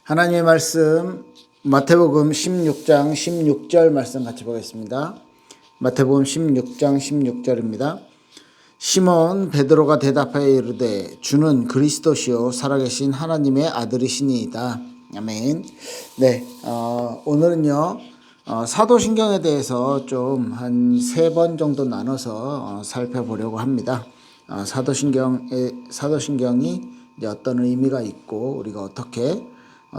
하나님의 말씀 마태복음 16장 16절 말씀 같이 보겠습니다. 마태복음 16장 16절입니다. 시몬 베드로가 대답하여 이르되 주는 그리스도시요 살아계신 하나님의 아들이시니이다. 아멘. 네, 오늘은요 사도신경에 대해서 좀 한 3번 정도 나눠서 살펴보려고 합니다. 사도신경이 이제 어떤 의미가 있고 우리가 어떻게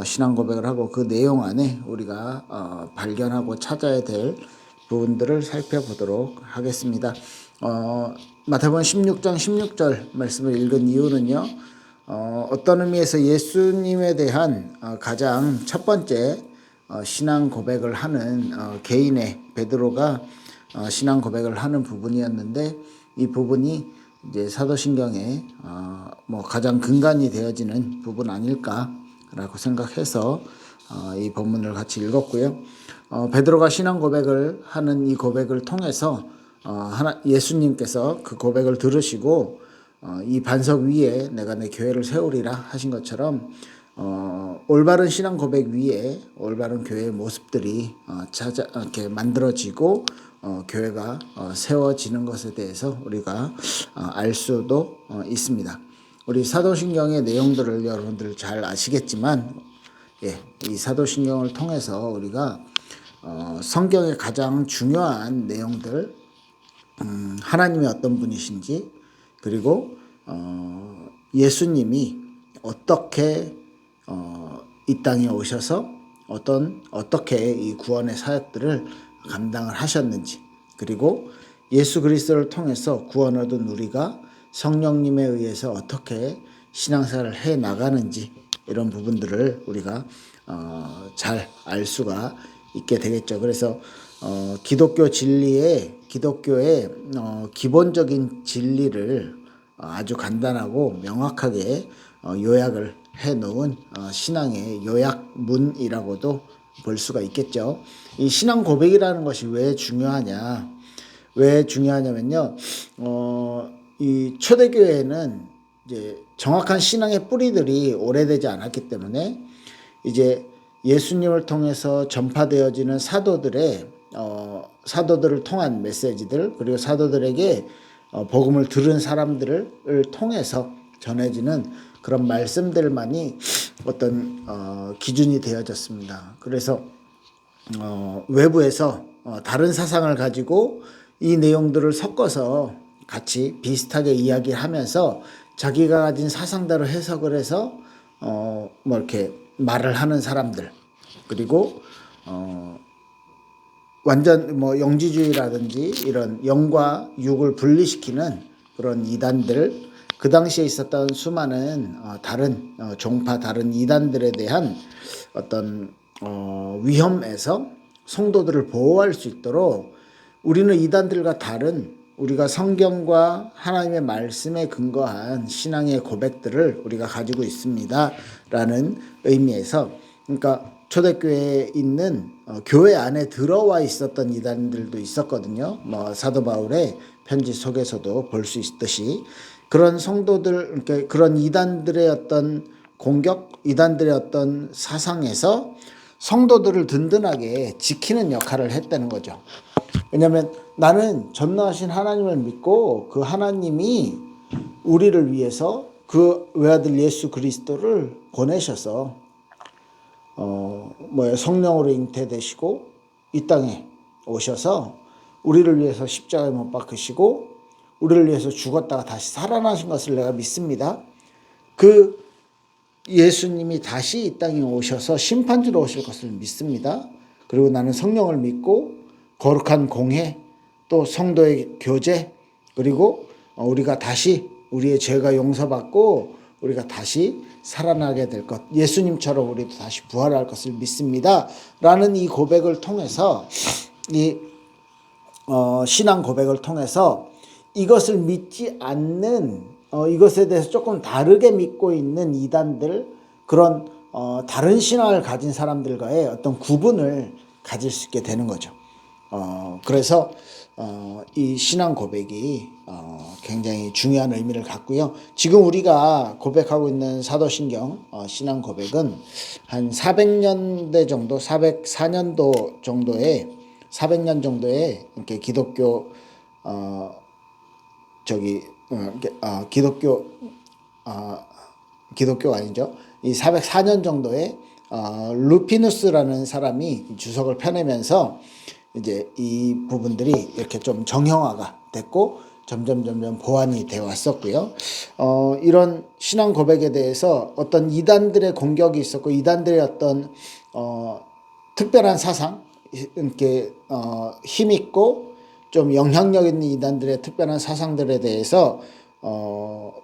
신앙 고백을 하고 그 내용 안에 우리가 발견하고 찾아야 될 부분들을 살펴보도록 하겠습니다. 마태복음 16장 16절 말씀을 읽은 이유는요, 어떤 의미에서 예수님에 대한 가장 첫 번째 신앙 고백을 하는 개인의 베드로가 신앙 고백을 하는 부분이었는데, 이 부분이 이제 사도신경에 가장 근간이 되어지는 부분 아닐까라고 생각해서 이 본문을 같이 읽었고요. 베드로가 신앙 고백을 하는 이 고백을 통해서 예수님께서 그 고백을 들으시고 이 반석 위에 내가 내 교회를 세우리라 하신 것처럼 올바른 신앙 고백 위에 올바른 교회의 모습들이 이렇게 만들어지고 교회가 세워지는 것에 대해서 우리가 알 수도 있습니다. 우리 사도신경의 내용들을 여러분들 잘 아시겠지만, 이 사도신경을 통해서 우리가 성경의 가장 중요한 내용들, 하나님이 어떤 분이신지, 그리고 예수님이 어떻게 이 땅에 오셔서 어떻게 이 구원의 사역들을 감당을 하셨는지, 그리고 예수 그리스도를 통해서 구원 얻은 우리가 성령님에 의해서 어떻게 신앙생활을 해 나가는지, 이런 부분들을 우리가 잘 알 수가 있게 되겠죠. 그래서 기독교의 기본적인 진리를 아주 간단하고 명확하게 요약을 해놓은 신앙의 요약문이라고도 볼 수가 있겠죠. 이 신앙 고백이라는 것이 왜 중요하냐면요, 이 초대교회는 이제 정확한 신앙의 뿌리들이 오래되지 않았기 때문에 이제 예수님을 통해서 전파되어지는 사도들을 통한 메시지들, 그리고 사도들에게 복음을 들은 사람들을 통해서 전해지는 그런 말씀들만이 어떤 기준이 되어졌습니다. 그래서 외부에서 다른 사상을 가지고 이 내용들을 섞어서 같이 비슷하게 이야기하면서 자기가 가진 사상대로 해석을 해서 이렇게 말을 하는 사람들, 그리고 완전 영지주의라든지 이런 영과 육을 분리시키는 그런 이단들, 그 당시에 있었던 수많은 다른 종파, 다른 이단들에 대한 어떤 위험에서 성도들을 보호할 수 있도록 우리는 이단들과 다른, 우리가 성경과 하나님의 말씀에 근거한 신앙의 고백들을 우리가 가지고 있습니다 라는 의미에서, 그러니까 초대교회에 있는 교회 안에 들어와 있었던 이단들도 있었거든요. 사도 바울의 편지 속에서도 볼 수 있듯이 그런 성도들, 그러니까 그런 이단들의 어떤 공격, 이단들의 어떤 사상에서 성도들을 든든하게 지키는 역할을 했다는 거죠. 왜냐하면 나는 전능하신 하나님을 믿고 그 하나님이 우리를 위해서 그 외아들 예수 그리스도를 보내셔서 성령으로 잉태되시고 이 땅에 오셔서 우리를 위해서 십자가에 못 박히시고 우리를 위해서 죽었다가 다시 살아나신 것을 내가 믿습니다. 그 예수님이 다시 이 땅에 오셔서 심판주로 오실 것을 믿습니다. 그리고 나는 성령을 믿고 거룩한 공회, 또 성도의 교제, 그리고 우리가 다시 우리의 죄가 용서받고 우리가 다시 살아나게 될 것, 예수님처럼 우리도 다시 부활할 것을 믿습니다 라는 이 고백을 통해서, 이 신앙 고백을 통해서 이것을 믿지 않는, 이것에 대해서 조금 다르게 믿고 있는 이단들, 그런 다른 신앙을 가진 사람들과의 어떤 구분을 가질 수 있게 되는 거죠. 그래서 이 신앙 고백이 굉장히 중요한 의미를 갖고요. 지금 우리가 고백하고 있는 사도신경 신앙 고백은 한 400년대 정도, 404년도 정도에 400년 정도에 이렇게 기독교 기독교가 아니죠. 이 404년 정도에 루피누스라는 사람이 주석을 펴내면서 이제 이 부분들이 이렇게 좀 정형화가 됐고 점점 보완이 되어 왔었고요. 이런 신앙 고백에 대해서 어떤 이단들의 공격이 있었고 이단들의 어떤 특별한 사상, 이렇게 힘있고 좀 영향력 있는 이단들의 특별한 사상들에 대해서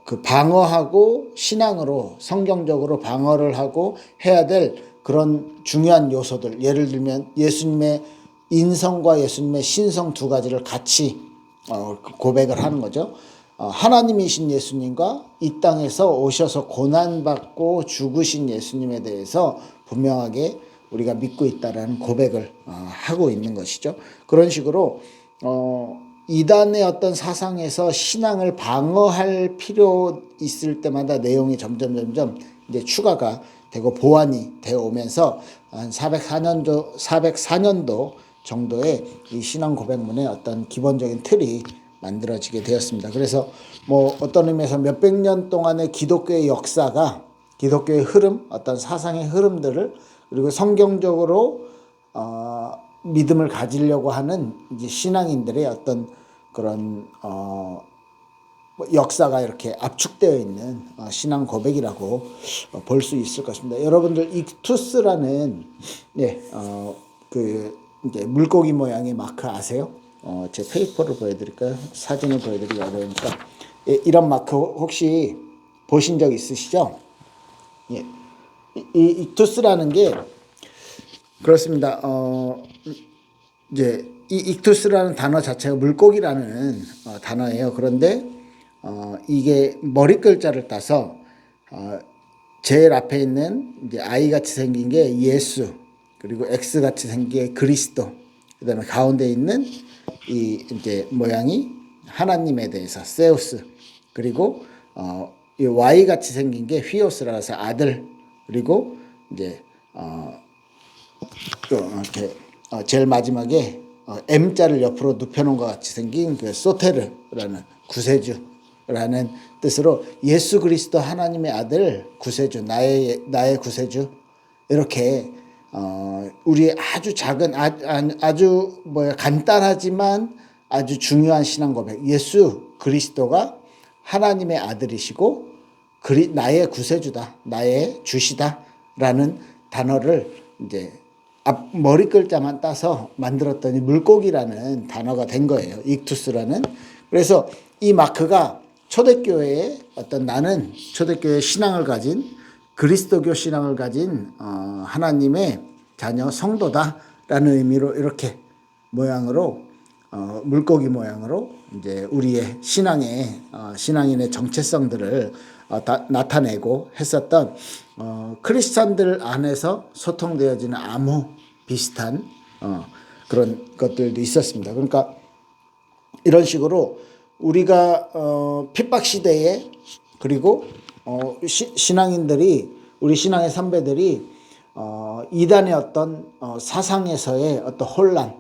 그 방어하고 신앙으로 성경적으로 방어를 하고 해야 될 그런 중요한 요소들, 예를 들면 예수님의 인성과 예수님의 신성 두 가지를 같이 고백을 하는 거죠. 하나님이신 예수님과 이 땅에서 오셔서 고난받고 죽으신 예수님에 대해서 분명하게 우리가 믿고 있다라는 고백을 하고 있는 것이죠. 그런 식으로 이단의 어떤 사상에서 신앙을 방어할 필요 있을 때마다 내용이 점점 이제 추가가 되고 보완이 되어 오면서 한 404년도 정도의 이 신앙 고백문의 어떤 기본적인 틀이 만들어지게 되었습니다. 그래서 뭐 어떤 의미에서 몇백 년 동안의 기독교의 역사가 기독교의 흐름, 어떤 사상의 흐름들을 그리고 성경적으로 믿음을 가지려고 하는 이제 신앙인들의 어떤 그런 역사가 이렇게 압축되어 있는 신앙 고백이라고 볼 수 있을 것입니다. 여러분들 익투스라는 그 이제 물고기 모양의 마크 아세요? 제 페이퍼를 보여드릴까요? 사진을 보여드리기 어려우니까 이런 마크 혹시 보신 적 있으시죠? 예. 이 익투스라는 게 그렇습니다. 이제 이 익투스라는 단어 자체가 물고기라는 단어예요. 그런데 이게 머리 글자를 따서 제일 앞에 있는 이제 I 같이 생긴 게 예수, 그리고 X 같이 생긴 게 그리스도, 그다음에 가운데 있는 이 이제 모양이 하나님에 대해서 세우스, 그리고 이 Y 같이 생긴 게 휘오스라 해서 아들, 그리고 이제 이렇게 제일 마지막에 M자를 옆으로 눕혀놓은 것 같이 생긴 그 소테르라는 구세주라는 뜻으로 예수 그리스도 하나님의 아들 구세주, 나의 구세주, 이렇게 우리의 아주 작은 아주 간단하지만 아주 중요한 신앙 고백, 예수 그리스도가 하나님의 아들이시고 나의 구세주다, 나의 주시다라는 단어를 이제 앞 머리 글자만 따서 만들었더니 물고기라는 단어가 된 거예요. 익투스라는. 그래서 이 마크가 초대교회의 어떤 나는 초대교회 신앙을 가진 그리스도교 신앙을 가진 하나님의 자녀 성도다라는 의미로 이렇게 모양으로 물고기 모양으로 이제 우리의 신앙인의 정체성들을 나타내고 했었던 크리스찬들 안에서 소통되어지는 암호 비슷한 그런 것들도 있었습니다. 그러니까 이런 식으로 우리가 핍박 시대에 그리고 신앙인들이 우리 신앙의 선배들이 이단의 어떤 사상에서의 어떤 혼란,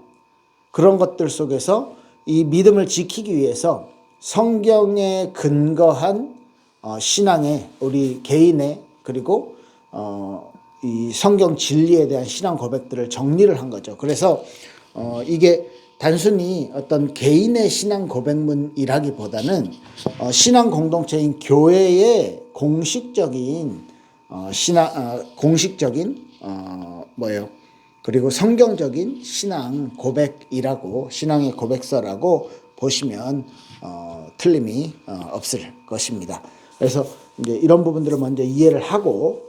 그런 것들 속에서 이 믿음을 지키기 위해서 성경에 근거한 신앙의 우리 개인의 그리고 이 성경 진리에 대한 신앙 고백들을 정리를 한 거죠. 그래서 이게 단순히 어떤 개인의 신앙 고백문이라기보다는 신앙 공동체인 교회의 공식적인 그리고 성경적인 신앙 고백이라고, 신앙의 고백서라고 보시면 틀림이 없을 것입니다. 그래서 이제 이런 부분들을 먼저 이해를 하고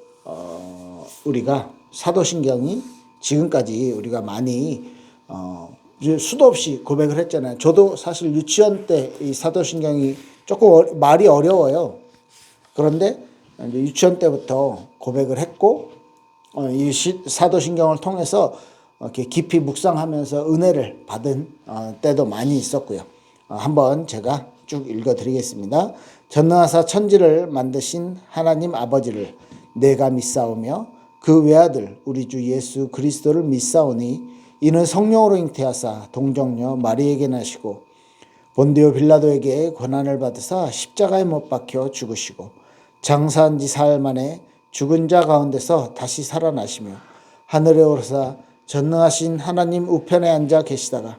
우리가 사도신경이 지금까지 우리가 많이 수도 없이 고백을 했잖아요. 저도 사실 유치원 때 이 사도신경이 조금 말이 어려워요. 그런데 이제 유치원 때부터 고백을 했고 이 사도신경을 통해서 이렇게 깊이 묵상하면서 은혜를 받은 때도 많이 있었고요. 한번 제가 쭉 읽어드리겠습니다. 전능하사 천지를 만드신 하나님 아버지를 내가 믿사오며 그 외아들 우리 주 예수 그리스도를 믿사오니 이는 성령으로 잉태하사 동정녀 마리에게 나시고 본디오 빌라도에게 고난을 받으사 십자가에 못 박혀 죽으시고 장사한 지 사흘 만에 죽은 자 가운데서 다시 살아나시며 하늘에 오르사 전능하신 하나님 우편에 앉아 계시다가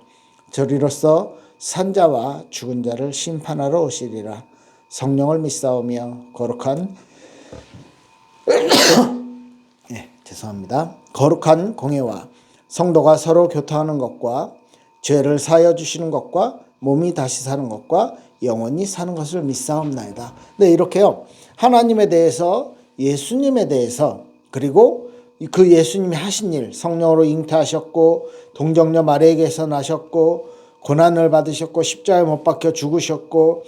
저리로서 산자와 죽은 자를 심판하러 오시리라. 성령을 믿사오며 거룩한 공예와 성도가 서로 교통하는 것과 죄를 사하여 주시는 것과 몸이 다시 사는 것과 영원히 사는 것을 믿사옵나이다. 네, 이렇게요. 하나님에 대해서, 예수님에 대해서, 그리고 그 예수님이 하신 일, 성령으로 잉태하셨고 동정녀 마리아에게서 나셨고 고난을 받으셨고 십자가에 못 박혀 죽으셨고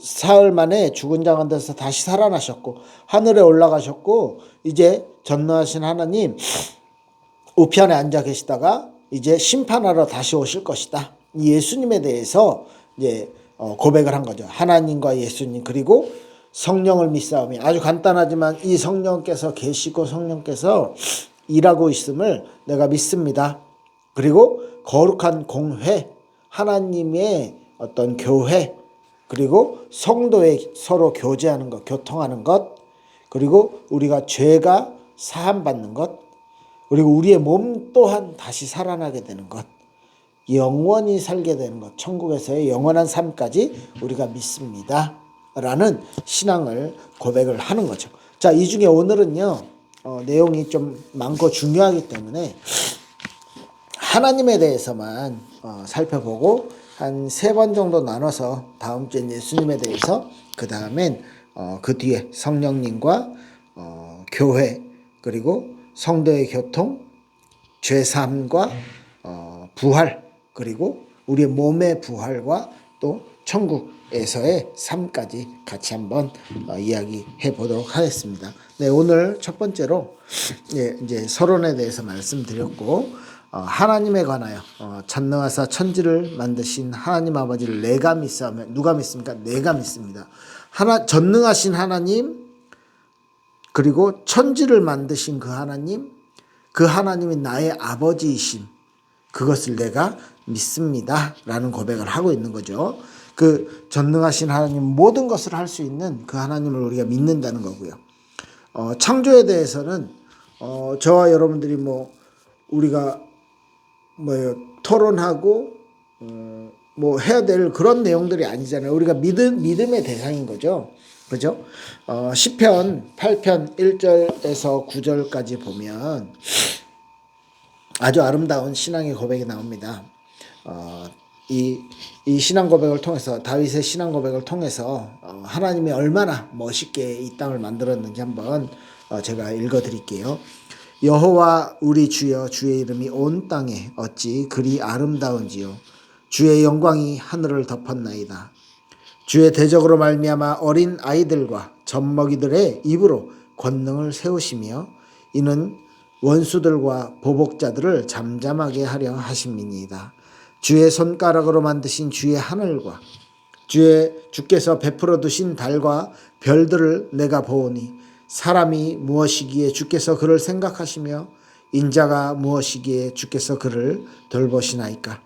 사흘 만에 죽은 자 가운데서 다시 살아나셨고 하늘에 올라가셨고 이제 전능하신 하나님 우편에 앉아 계시다가 이제 심판하러 다시 오실 것이다. 예수님에 대해서 이제 고백을 한 거죠. 하나님과 예수님 그리고 성령을 믿사오며, 아주 간단하지만 이 성령께서 계시고 성령께서 일하고 있음을 내가 믿습니다. 그리고 거룩한 공회, 하나님의 어떤 교회, 그리고 성도의 서로 교제하는 것, 교통하는 것, 그리고 우리가 죄가 사함받는 것, 그리고 우리의 몸 또한 다시 살아나게 되는 것, 영원히 살게 되는 것, 천국에서의 영원한 삶까지 우리가 믿습니다 라는 신앙을 고백을 하는 거죠. 자, 이 중에 오늘은요 내용이 좀 많고 중요하기 때문에 하나님에 대해서만 살펴보고 한 3번 정도 나눠서 다음 주엔 예수님에 대해서, 그 다음엔 그 뒤에 성령님과 교회, 그리고 성도의 교통, 죄사함과 부활, 그리고 우리의 몸의 부활과 또 천국에서의 삶까지 같이 한번 이야기해 보도록 하겠습니다. 네, 오늘 첫 번째로 이제 서론에 대해서 말씀드렸고, 하나님에 관하여 전능하사 천지를 만드신 하나님 아버지를 내가 믿사오며, 누가 믿습니까? 내가 믿습니다. 전능하신 하나님, 그리고 천지를 만드신 그 하나님, 그 하나님이 나의 아버지이심, 그것을 내가 믿습니다 라는 고백을 하고 있는 거죠. 그 전능하신 하나님, 모든 것을 할 수 있는 그 하나님을 우리가 믿는다는 거고요. 창조에 대해서는 저와 여러분들이 우리가 토론하고 해야 될 그런 내용들이 아니잖아요. 우리가 믿음의 대상인 거죠. 그죠? 시편 8편 1절에서 9절까지 보면 아주 아름다운 신앙의 고백이 나옵니다. 이 신앙 고백을 통해서, 다윗의 신앙 고백을 통해서 하나님이 얼마나 멋있게 이 땅을 만들었는지 한번 제가 읽어드릴게요. 여호와 우리 주여, 주의 이름이 온 땅에 어찌 그리 아름다운지요. 주의 영광이 하늘을 덮었나이다. 주의 대적으로 말미암아 어린 아이들과 젖먹이들의 입으로 권능을 세우시며 이는 원수들과 보복자들을 잠잠하게 하려 하심이니이다. 주의 손가락으로 만드신 주의 하늘과 주께서 베풀어 두신 달과 별들을 내가 보오니 사람이 무엇이기에 주께서 그를 생각하시며 인자가 무엇이기에 주께서 그를 돌보시나이까.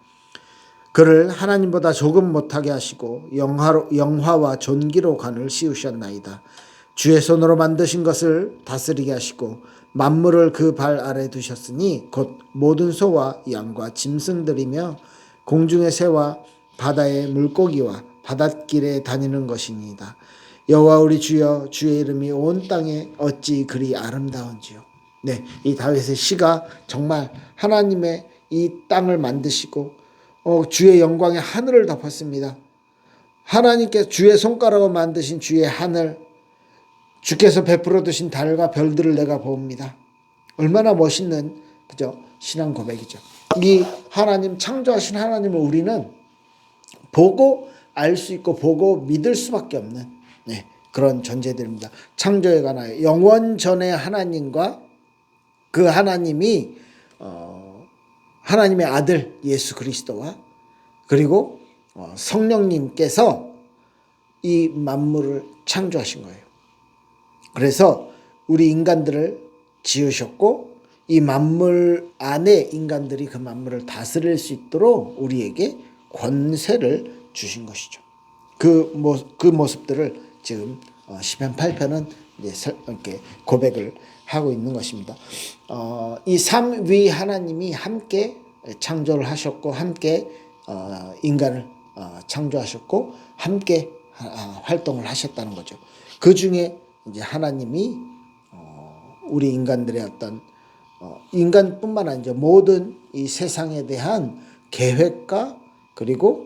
그를 하나님보다 조금 못하게 하시고 영화와 존귀로 관을 씌우셨나이다. 주의 손으로 만드신 것을 다스리게 하시고 만물을 그 발 아래 두셨으니 곧 모든 소와 양과 짐승들이며 공중의 새와 바다의 물고기와 바닷길에 다니는 것이니이다. 여호와 우리 주여, 주의 이름이 온 땅에 어찌 그리 아름다운지요. 네, 이 다윗의 시가 정말 하나님의 이 땅을 만드시고 주의 영광의 하늘을 덮었습니다. 하나님께서 주의 손가락으로 만드신 주의 하늘, 주께서 베풀어 두신 달과 별들을 내가 봅니다. 얼마나 멋있는, 그죠? 신앙 고백이죠. 이 하나님, 창조하신 하나님을 우리는 보고 알 수 있고 보고 믿을 수밖에 없는 그런 존재들입니다. 창조에 관하여 영원 전의 하나님과 그 하나님이 하나님의 아들 예수 그리스도와 그리고 성령님께서 이 만물을 창조하신 거예요. 그래서 우리 인간들을 지으셨고 이 만물 안에 인간들이 그 만물을 다스릴 수 있도록 우리에게 권세를 주신 것이죠. 그 모습들을 지금 시편 8편은 이렇게 고백을 하고 있는 것입니다. 이 삼위 하나님이 함께 창조를 하셨고 함께 인간을 창조하셨고 함께 활동을 하셨다는 거죠. 그 중에 이제 하나님이 우리 인간들의 어떤 인간뿐만 아니라 모든 이 세상에 대한 계획과 그리고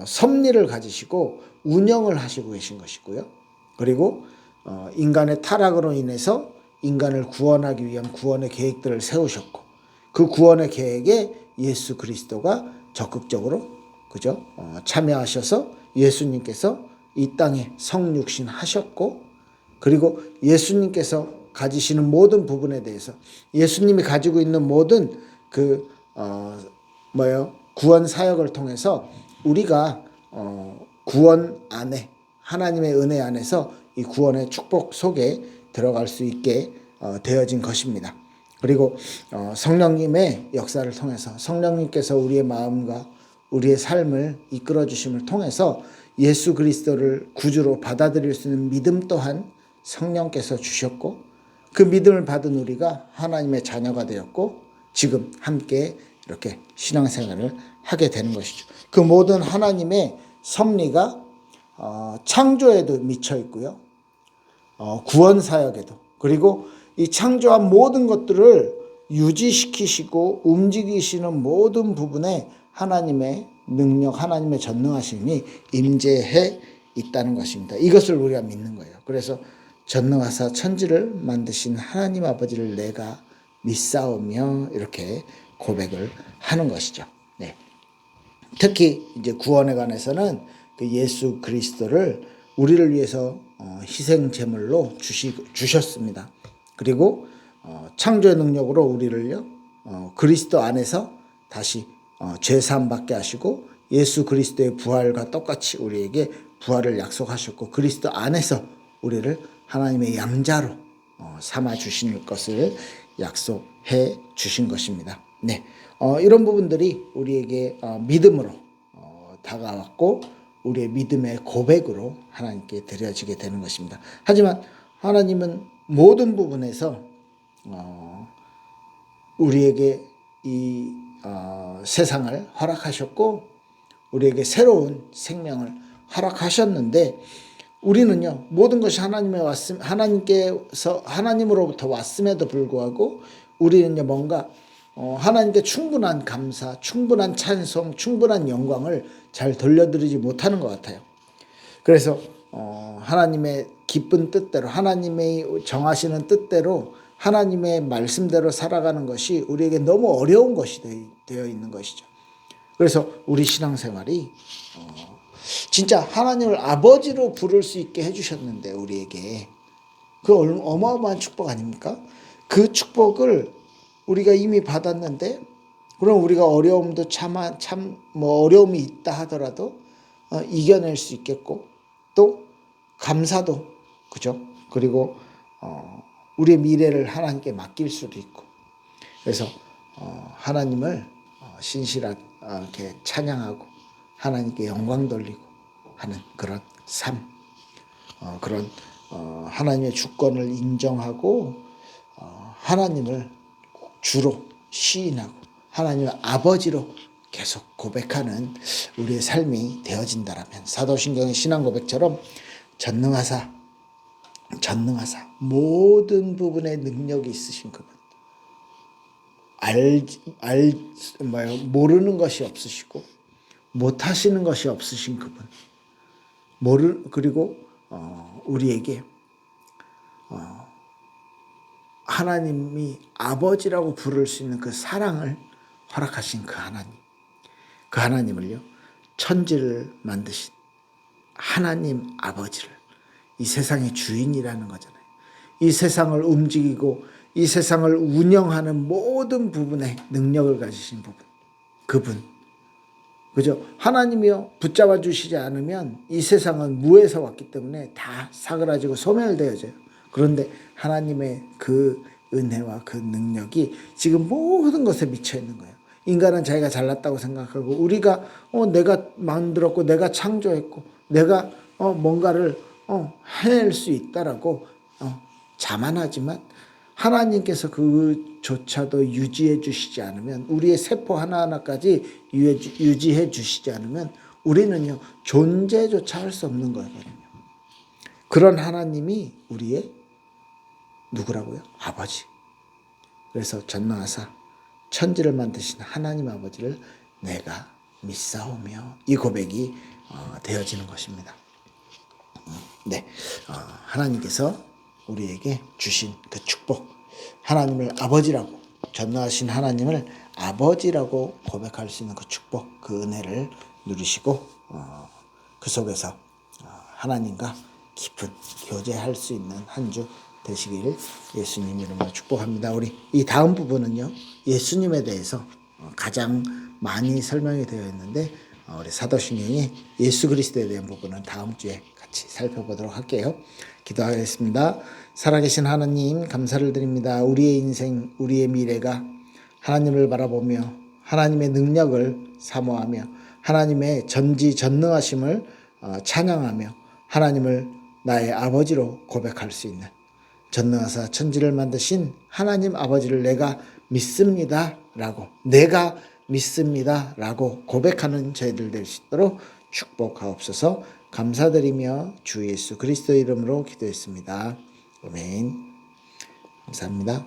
섭리를 가지시고 운영을 하시고 계신 것이고요. 그리고 인간의 타락으로 인해서 인간을 구원하기 위한 구원의 계획들을 세우셨고 그 구원의 계획에 예수 그리스도가 적극적으로 그죠? 참여하셔서 예수님께서 이 땅에 성육신 하셨고 그리고 예수님께서 가지시는 모든 부분에 대해서 예수님이 가지고 있는 모든 그 구원 사역을 통해서 우리가 구원 안에 하나님의 은혜 안에서 이 구원의 축복 속에 들어갈 수 있게 되어진 것입니다. 그리고 성령님의 역사를 통해서 성령님께서 우리의 마음과 우리의 삶을 이끌어 주심을 통해서 예수 그리스도를 구주로 받아들일 수 있는 믿음 또한 성령께서 주셨고 그 믿음을 받은 우리가 하나님의 자녀가 되었고 지금 함께 이렇게 신앙생활을 하게 되는 것이죠. 그 모든 하나님의 섭리가 창조에도 미쳐 있고요. 구원 사역에도 그리고 이 창조한 모든 것들을 유지시키시고 움직이시는 모든 부분에 하나님의 능력, 하나님의 전능하심이 임재해 있다는 것입니다. 이것을 우리가 믿는 거예요. 그래서 전능하사 천지를 만드신 하나님 아버지를 내가 믿사오며 이렇게 고백을 하는 것이죠. 네. 특히 이제 구원에 관해서는 그 예수 그리스도를 우리를 위해서 희생 제물로 주셨습니다. 그리고 창조의 능력으로 우리를요 그리스도 안에서 다시 죄 사함 받게 하시고 예수 그리스도의 부활과 똑같이 우리에게 부활을 약속하셨고 그리스도 안에서 우리를 하나님의 양자로 삼아 주실 것을 약속해 주신 것입니다. 네, 이런 부분들이 우리에게 믿음으로 다가왔고 우리의 믿음의 고백으로 하나님께 드려지게 되는 것입니다. 하지만 하나님은 모든 부분에서 우리에게 이 세상을 허락하셨고 우리에게 새로운 생명을 허락하셨는데 우리는요 모든 것이 하나님께서 하나님으로부터 왔음에도 불구하고 우리는요 뭔가 하나님께 충분한 감사, 충분한 찬송, 충분한 영광을 잘 돌려드리지 못하는 것 같아요. 그래서 하나님의 기쁜 뜻대로 하나님의 정하시는 뜻대로 하나님의 말씀대로 살아가는 것이 우리에게 너무 어려운 것이 되어 있는 것이죠. 그래서 우리 신앙생활이 진짜 하나님을 아버지로 부를 수 있게 해주셨는데 우리에게 그 어마어마한 축복 아닙니까? 그 축복을 우리가 이미 받았는데 그럼 우리가 어려움도 어려움이 있다 하더라도 이겨낼 수 있겠고 또 감사도 그죠? 그리고 우리의 미래를 하나님께 맡길 수도 있고 그래서 하나님을 신실하게 찬양하고 하나님께 영광 돌리고 하는 그런 삶, 그런 하나님의 주권을 인정하고 하나님을 주로 시인하고 하나님의 아버지로 계속 고백하는 우리의 삶이 되어진다라면 사도신경의 신앙 고백처럼 전능하사 모든 부분에 능력이 있으신 그분 모르는 것이 없으시고 못하시는 것이 없으신 그분 그리고 우리에게 하나님이 아버지라고 부를 수 있는 그 사랑을 허락하신 그 하나님을요 천지를 만드신 하나님 아버지를 이 세상의 주인이라는 거잖아요. 이 세상을 움직이고 이 세상을 운영하는 모든 부분에 능력을 가지신 부분 그분. 그죠? 하나님이요 붙잡아 주시지 않으면 이 세상은 무에서 왔기 때문에 다 사그라지고 소멸되어져요. 그런데 하나님의 그 은혜와 그 능력이 지금 모든 것에 미쳐 있는 거예요. 인간은 자기가 잘났다고 생각하고 우리가 내가 만들었고 내가 창조했고 내가 뭔가를 해낼 수 있다라고 자만하지만 하나님께서 그조차도 유지해 주시지 않으면 우리의 세포 하나하나까지 유지해 주시지 않으면 우리는요 존재조차 할 수 없는 거거든요. 그런 하나님이 우리의 누구라고요? 아버지. 그래서 전능하사 천지를 만드신 하나님 아버지를 내가 믿사오며 이 고백이 되어지는 것입니다. 네, 하나님께서 우리에게 주신 그 축복, 하나님을 아버지라고 전능하신 하나님을 아버지라고 고백할 수 있는 그 축복, 그 은혜를 누리시고 그 속에서 하나님과 깊은 교제할 수 있는 한 주 되시길 예수님 이름으로 축복합니다. 우리 이 다음 부분은요 예수님에 대해서 가장 많이 설명이 되어 있는데 우리 사도신경이 예수 그리스도에 대한 부분은 다음 주에 같이 살펴보도록 할게요. 기도하겠습니다. 살아계신 하나님 감사를 드립니다. 우리의 인생 우리의 미래가 하나님을 바라보며 하나님의 능력을 사모하며 하나님의 전지전능하심을 찬양하며 하나님을 나의 아버지로 고백할 수 있는 전능하사 천지를 만드신 하나님 아버지를 내가 믿습니다 라고 고백하는 저희들 될 수 있도록 축복하옵소서. 감사드리며 주 예수 그리스도 이름으로 기도했습니다. 아멘. 감사합니다.